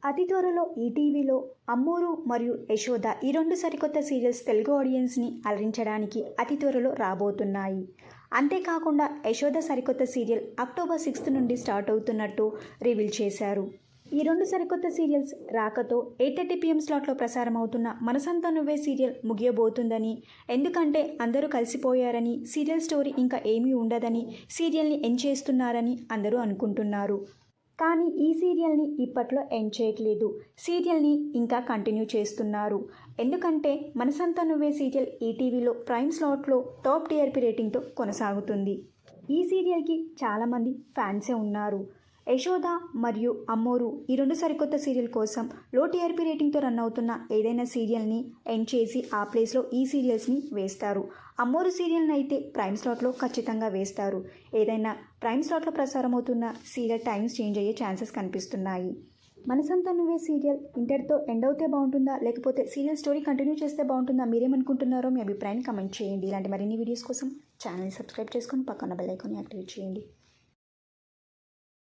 అతి త్వరలో ఈటీవీలో అమ్మూరు మరియు యశోద ఈ రెండు సరికొత్త సీరియల్స్ తెలుగు ఆడియన్స్ని అలరించడానికి అతి త్వరలో రాబోతున్నాయి. అంతేకాకుండా యశోద సరికొత్త సీరియల్ అక్టోబర్ 6 నుండి స్టార్ట్ అవుతున్నట్టు రివీల్ చేశారు. ఈ రెండు సరికొత్త సీరియల్స్ రాకతో 8:30 PM స్లాట్లో ప్రసారం అవుతున్న మనసంతా నువ్వే సీరియల్ ముగియబోతుందని, ఎందుకంటే అందరూ కలిసిపోయారని, సీరియల్ స్టోరీ ఇంకా ఏమీ ఉండదని, సీరియల్ని ఎండ్ చేస్తున్నారని అందరూ అనుకుంటున్నారు. కానీ ఈ సీరియల్ని ఇప్పట్లో ఎండ్ చేయట్లేదు. సీరియల్ని ఇంకా కంటిన్యూ చేస్తున్నారు. ఎందుకంటే మనసంతా నువ్వే సీరియల్ ఈటీవీలో ప్రైమ్ స్లాట్లో టాప్ టీఆర్పీ రేటింగ్తో కొనసాగుతుంది. ఈ సీరియల్కి చాలామంది ఫ్యాన్సే ఉన్నారు. యశోద మరియు అమ్మోరు ఈ రెండు సరికొత్త సీరియల్ కోసం లో టీఆర్పీ రేటింగ్తో రన్ అవుతున్న ఏదైనా సీరియల్ని ఎండ్ చేసి ఆ ప్లేస్లో ఈ సీరియల్స్ని వేస్తారు. అమ్మోరు సీరియల్ని అయితే ప్రైమ్ స్లాట్లో ఖచ్చితంగా వేస్తారు. ఏదైనా ప్రైమ్ స్లాట్లో ప్రసారం అవుతున్న సీరియల్ టైమ్స్ చేంజ్ అయ్యే ఛాన్సెస్ కనిపిస్తున్నాయి. మనసంతా నువ్వే సీరియల్ ఇంటర్తో ఎండ్ అవుతే బాగుంటుందా, లేకపోతే సీరియల్ స్టోరీ కంటిన్యూ చేస్తే బాగుంటుందా, మీరేమనుకుంటున్నారో మీ అభిప్రాయాన్ని కమెంట్ చేయండి. ఇలాంటి మరిన్ని వీడియోస్ కోసం ఛానల్ని సబ్స్క్రైబ్ చేసుకొని పక్కన బెల్ ఐకాన్ని యాక్టివేట్ చేయండి.